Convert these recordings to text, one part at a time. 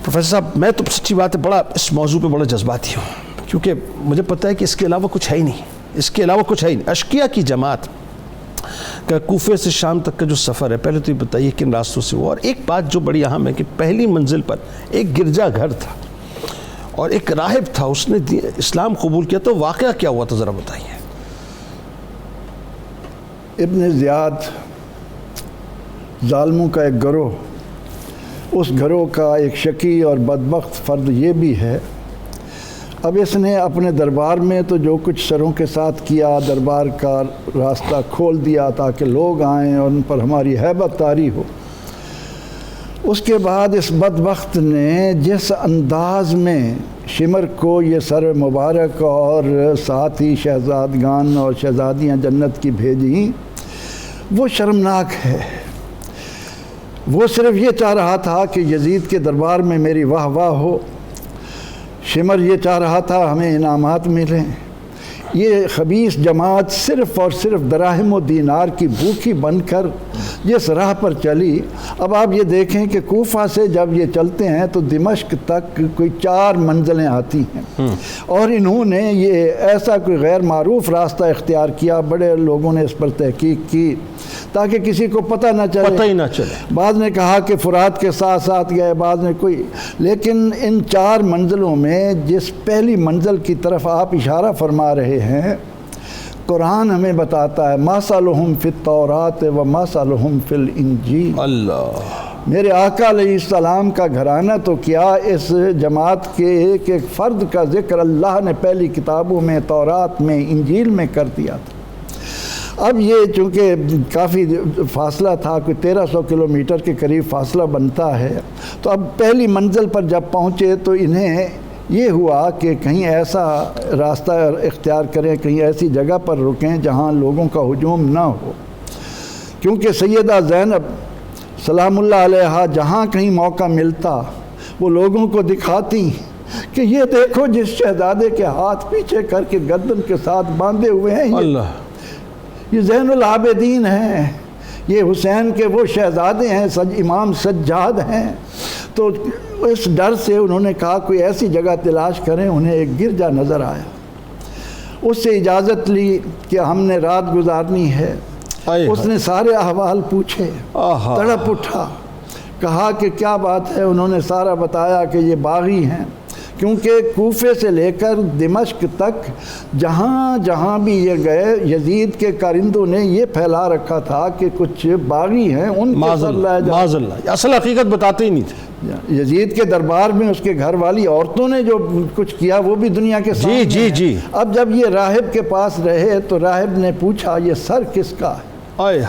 Professor صاحب میں تو سچی بات ہے بڑا اس موضوع پہ بڑا جذباتی ہوں، کیونکہ مجھے پتہ ہے کہ اس کے علاوہ کچھ ہے ہی نہیں، اس کے علاوہ کچھ ہے ہی نہیں۔ اشقیاء کی جماعت کا کوفے سے شام تک کا جو سفر ہے، پہلے تو یہ بتائیے کن راستوں سے ہوا، اور ایک بات جو بڑی اہم ہے کہ پہلی منزل پر ایک گرجا گھر تھا اور ایک راہب تھا، اس نے اسلام قبول کیا، تو واقعہ کیا ہوا تھا ذرا بتائیے۔ ابن زیاد ظالموں کا ایک گروہ، اس گروہ کا ایک شقی اور بدبخت فرد یہ بھی ہے، اب اس نے اپنے دربار میں تو جو کچھ سروں کے ساتھ کیا، دربار کا راستہ کھول دیا تاکہ لوگ آئیں اور ان پر ہماری ہیبت طاری ہو۔ اس کے بعد اس بدبخت نے جس انداز میں شمر کو یہ سر مبارک اور ساتھ ہی شہزادگان اور شہزادیاں جنت کی بھیجیں، وہ شرمناک ہے۔ وہ صرف یہ چاہ رہا تھا کہ یزید کے دربار میں میری واہ واہ ہو، شمر یہ چاہ رہا تھا ہمیں انعامات ملیں۔ یہ خبیث جماعت صرف اور صرف دراہم و دینار کی بھوکی بن کر جس راہ پر چلی، اب آپ یہ دیکھیں کہ کوفہ سے جب یہ چلتے ہیں تو دمشق تک کوئی 4 منزلیں آتی ہیں، اور انہوں نے یہ ایسا کوئی غیر معروف راستہ اختیار کیا، بڑے لوگوں نے اس پر تحقیق کی تاکہ کسی کو پتہ نہ چلے، پتہ ہی نہ چلے۔ بعض نے کہا کہ فرات کے ساتھ ساتھ گئے، بعض نے کوئی، لیکن ان 4 منزلوں میں جس پہلی منزل کی طرف آپ اشارہ فرما رہے ہیں، قرآن ہمیں بتاتا ہے مَثَلُهُمْ فِي التَّوْرَاةِ وَمَثَلُهُمْ فِي الْإِنْجِيلِ۔ اللہ، میرے آقا علیہ السلام کا گھرانہ تو کیا، اس جماعت کے ایک ایک فرد کا ذکر اللہ نے پہلی کتابوں میں، تورات میں، انجیل میں کر دیا تھا۔ اب یہ چونکہ کافی فاصلہ تھا، کوئی 1300 کلومیٹر کے قریب فاصلہ بنتا ہے، تو اب پہلی منزل پر جب پہنچے تو انہیں یہ ہوا کہ کہیں ایسا راستہ اختیار کریں، کہیں ایسی جگہ پر رکیں جہاں لوگوں کا ہجوم نہ ہو، کیونکہ سیدہ زینب سلام اللہ علیہا جہاں کہیں موقع ملتا وہ لوگوں کو دکھاتی کہ یہ دیکھو جس شہزادے کے ہاتھ پیچھے کر کے گردن کے ساتھ باندھے ہوئے ہیں، اللہ، یہ زین العابدین ہیں، یہ حسین کے وہ شہزادے ہیں، امام سجاد ہیں۔ تو اس ڈر سے انہوں نے کہا کوئی ایسی جگہ تلاش کریں، انہیں ایک گرجا نظر آیا، اس سے اجازت لی کہ ہم نے رات گزارنی ہے۔ اس نے سارے احوال پوچھے، تڑپ اٹھا، کہا کہ کیا بات ہے، انہوں نے سارا بتایا کہ یہ باغی ہیں، کیونکہ کوفے سے لے کر دمشق تک جہاں جہاں بھی یہ گئے، یزید کے کارندوں نے یہ پھیلا رکھا تھا کہ کچھ باغی ہیں، ان کے سر لائے جا، معاذ اللہ، اصل حقیقت بتاتے ہی نہیں تھے۔ یزید کے دربار میں اس کے گھر والی عورتوں نے جو کچھ کیا وہ بھی دنیا کے سامنے ہے۔ جی۔ اب جب یہ راہب کے پاس رہے تو راہب نے پوچھا یہ سر کس کا ہے،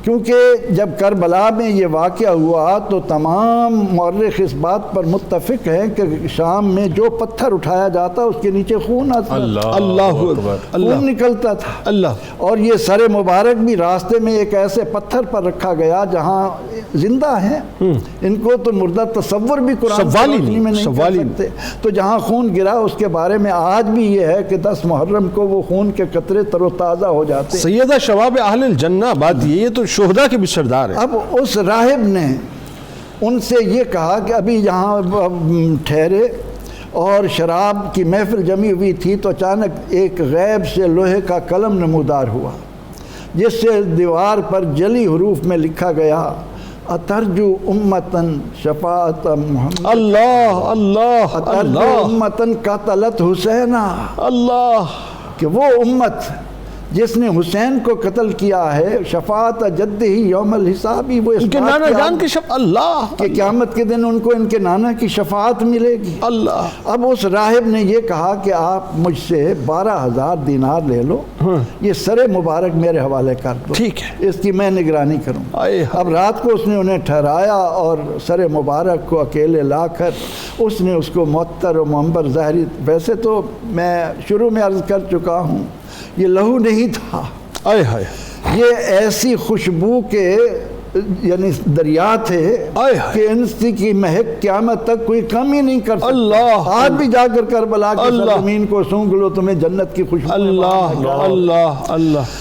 کیونکہ جب کربلا میں یہ واقعہ ہوا تو تمام مورخ اس بات پر متفق ہیں کہ شام میں جو پتھر اٹھایا جاتا اس کے نیچے خون آتا، اللہ اکبر، خون نکلتا تھا، اللہ، اور یہ سر مبارک بھی راستے میں ایک ایسے پتھر پر رکھا گیا جہاں زندہ ہیں، ان کو تو مردہ تصور بھی قرآن کی روشنی میں نہیں کر سکتے، تو جہاں خون گرا اس کے بارے میں آج بھی یہ ہے کہ 10 محرم کو وہ خون کے قطرے تر و تازہ ہو جاتے۔ سیدہ شباب اہل الجنہ، بات یہ تو شہداء کے بھی سردار ہے۔ اب اس راہب نے ان سے یہ کہا کہ ابھی یہاں ٹھہرے اور شراب کی محفل جمی ہوئی تھی تو اچانک ایک غیب سے لوہے کا قلم نمودار ہوا، جس سے دیوار پر جلی حروف میں لکھا گیا اترجو امتن شفاعت محمد، اللہ اللہ اترجو امتن قتلت حسینہ، اللہ، کہ وہ امت جس نے حسین کو قتل کیا ہے، شفاعت جد ہی یوم الحساب، وہ اس ان کے نانا جان کی شفاعت، اللہ، کہ قیامت کے دن ان کو ان کے نانا کی شفاعت ملے گی۔ اللہ، اب اس راہب نے یہ کہا کہ آپ مجھ سے 12,000 دینار لے لو، یہ سر مبارک میرے حوالے کر دو، ٹھیک ہے، اس کی میں نگرانی کروں۔ اب رات کو اس نے انہیں ٹھہرایا اور سر مبارک کو اکیلے لا کر اس نے اس کو معطر و منبر ظاہری، ویسے تو میں شروع میں عرض کر چکا ہوں یہ لہو نہیں تھا، یہ ایسی خوشبو کے یعنی دریا تھے کہ ان کی مہک قیامت تک کوئی کم ہی نہیں کر سکتا۔ اللہ، آج بھی جا کر کربلا کی سرزمین کو سونگھ لو، تمہیں جنت کی خوشبو، اللہ اللہ اللہ۔